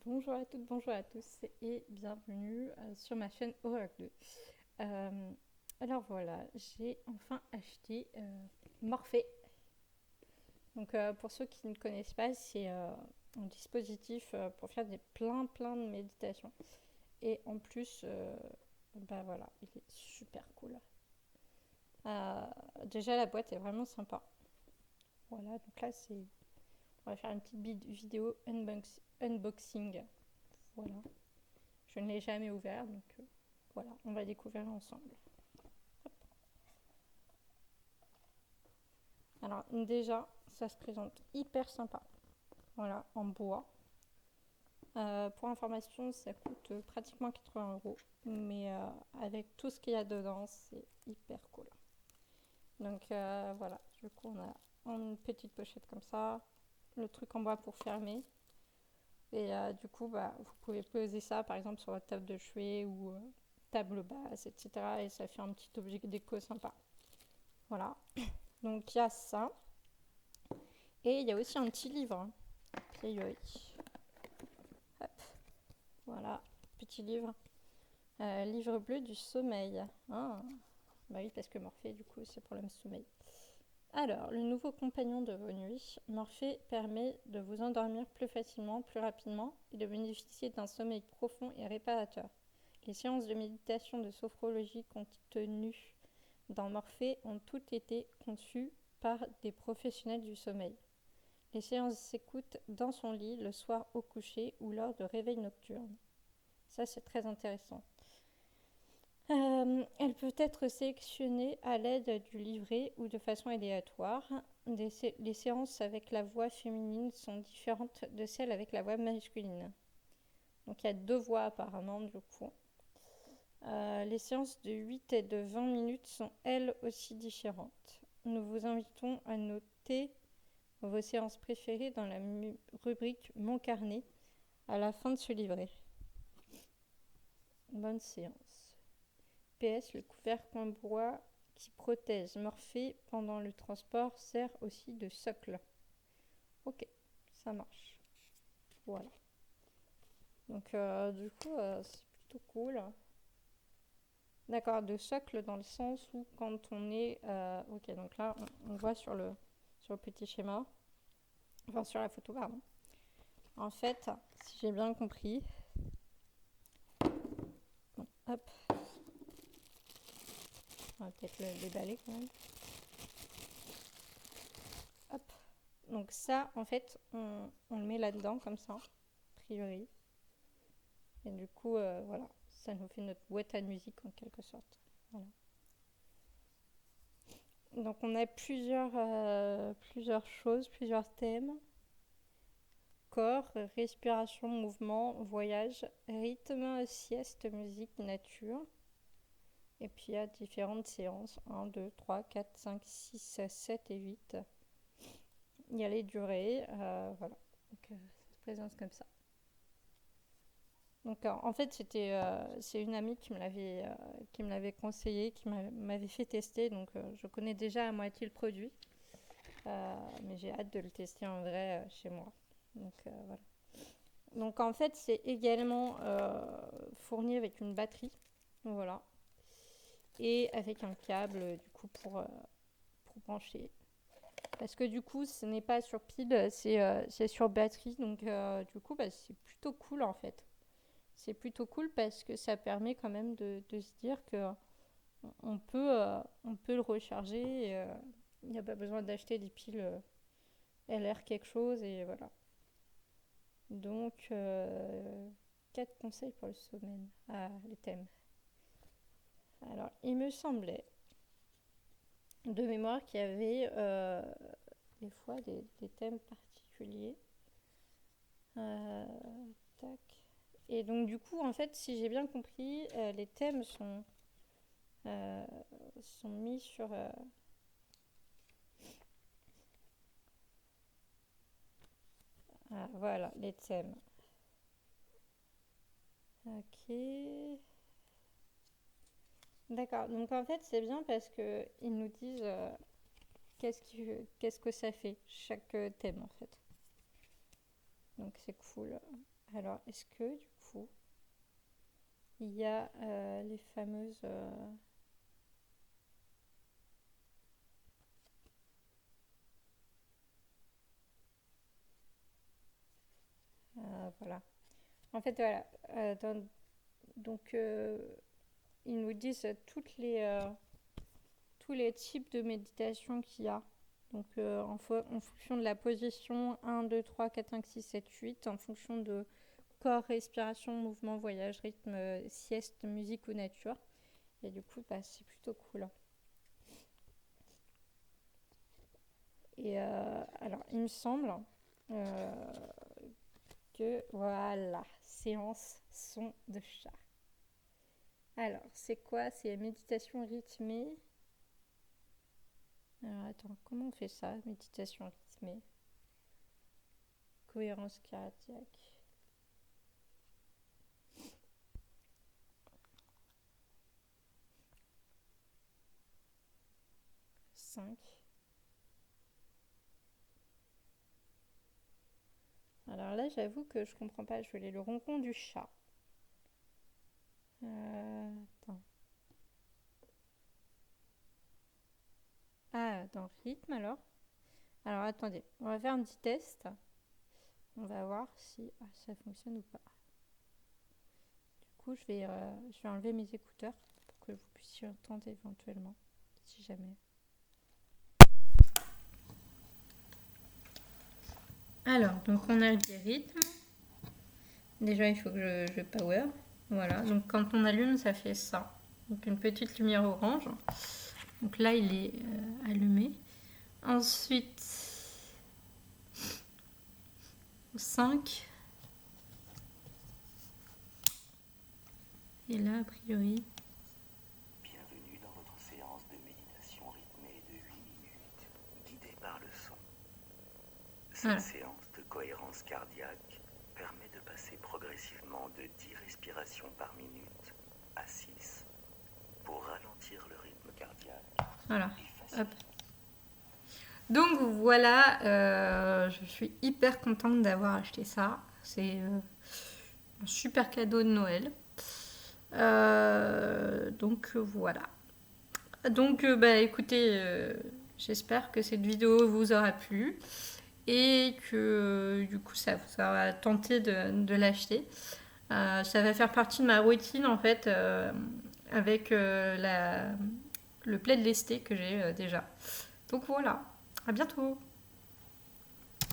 Bonjour à toutes, bonjour à tous et bienvenue sur ma chaîne Horreur 2. Alors voilà, j'ai enfin acheté Morphée. Donc pour ceux qui ne connaissent pas, c'est un dispositif pour faire plein de méditations. Et en plus, bah voilà, il est super cool. Déjà la boîte est vraiment sympa. Voilà, donc là on va faire une petite vidéo unboxing. Voilà. Je ne l'ai jamais ouvert, donc voilà, on va découvrir ensemble. Hop. Alors déjà, ça se présente hyper sympa. Voilà, en bois. Pour information, ça coûte pratiquement 80 €, mais avec tout ce qu'il y a dedans, c'est hyper cool. Donc voilà, du coup, on a une petite pochette comme ça, le truc en bois pour fermer. Et du coup, bah, vous pouvez poser ça par exemple sur votre table de chevet ou table basse, etc. Et ça fait un petit objet déco sympa. Voilà. Donc il y a ça. Et il y a aussi un petit livre. Hop. Voilà, petit livre. Livre bleu du sommeil. Ah, bah oui, parce que Morphée, du coup, c'est pour le sommeil. Alors, le nouveau compagnon de vos nuits, Morphée permet de vous endormir plus facilement, plus rapidement et de bénéficier d'un sommeil profond et réparateur. Les séances de méditation de sophrologie contenues dans Morphée ont toutes été conçues par des professionnels du sommeil. Les séances s'écoutent dans son lit le soir au coucher ou lors de réveils nocturnes. Ça, c'est très intéressant. Elle peut être sélectionnée à l'aide du livret ou de façon aléatoire. Les séances avec la voix féminine sont différentes de celles avec la voix masculine. Donc il y a deux voix apparemment du coup. Les séances de 8 et de 20 minutes sont elles aussi différentes. Nous vous invitons à noter vos séances préférées dans la rubrique Mon carnet à la fin de ce livret. Bonne séance. PS, le couvercle en bois qui protège Morphée pendant le transport sert aussi de socle. Ok, ça marche. Voilà. Donc du coup, c'est plutôt cool. D'accord, de socle dans le sens où quand on est... ok, donc là, on voit sur le petit schéma, enfin sur la photo, pardon. En fait, si j'ai bien compris, bon, hop, on va peut-être le déballer quand même. Hop. Donc ça, en fait, on le met là-dedans comme ça, a priori. Et du coup, voilà, ça nous fait notre boîte à musique en quelque sorte. Voilà. Donc on a plusieurs choses, plusieurs thèmes. Corps, respiration, mouvement, voyage, rythme, sieste, musique, nature. Et puis il y a différentes séances, 1, 2, 3, 4, 5, 6, 7 et 8. Il y a les durées, voilà. Donc ça se présente comme ça. Donc en fait c'est une amie qui me l'avait conseillé, qui m'avait fait tester, donc je connais déjà à moitié le produit, mais j'ai hâte de le tester en vrai chez moi. Donc voilà. Donc en fait c'est également fourni avec une batterie, voilà, et avec un câble du coup pour brancher. Parce que du coup ce n'est pas sur pile, c'est sur batterie, donc du coup bah, c'est plutôt cool en fait. C'est plutôt cool parce que ça permet quand même de se dire que on peut le recharger. Il n'y a pas besoin d'acheter des piles LR quelque chose et voilà. Donc, 4 conseils pour le sommeil. Ah, les thèmes. Alors, il me semblait de mémoire qu'il y avait des fois des thèmes particuliers. Euh, tac. Et donc, du coup, en fait, si j'ai bien compris, les thèmes euh, sont mis sur... voilà, les thèmes. Ok. D'accord. Donc en fait, c'est bien parce que ils nous disent qu'est-ce que ça fait, chaque thème en fait. Donc c'est cool. Alors, est-ce que du coup, il y a les fameuses... voilà. En fait, voilà. Donc, ils nous disent tous les types de méditation qu'il y a. Donc, en fonction de la position 1, 2, 3, 4, 5, 6, 7, 8, en fonction de corps, respiration, mouvement, voyage, rythme, sieste, musique ou nature. Et du coup, bah, c'est plutôt cool. Et alors, il me semble euh, que, voilà, séance son de chat. Alors, c'est quoi? C'est méditation rythmée. Alors, attends, comment on fait ça? Méditation rythmée. Cohérence cardiaque. 5. Alors là, j'avoue que je comprends pas. Je voulais le ronron du chat. Attends. Ah, dans rythme alors. Alors attendez, on va faire un petit test. On va voir si ça fonctionne ou pas. Du coup, je vais enlever mes écouteurs pour que vous puissiez entendre éventuellement, si jamais. Alors, donc on a des rythmes. Déjà, il faut que je power. Voilà, donc quand on allume, ça fait ça. Donc une petite lumière orange. Donc là, il est allumé. Ensuite, 5. Et là, a priori... Bienvenue dans votre séance de méditation rythmée de 8 minutes, guidée par le son. Cette séance de cohérence cardiaque permet de passer progressivement de 10 respirations par minute à 6 pour ralentir le rythme cardiaque. Voilà. Hop. Donc voilà, je suis hyper contente d'avoir acheté ça. C'est un super cadeau de Noël. Donc voilà. Donc bah écoutez, j'espère que cette vidéo vous aura plu et que du coup ça vous aura tenté de l'acheter. Ça va faire partie de ma routine en fait avec le plaid lesté que j'ai déjà. Donc voilà, à bientôt.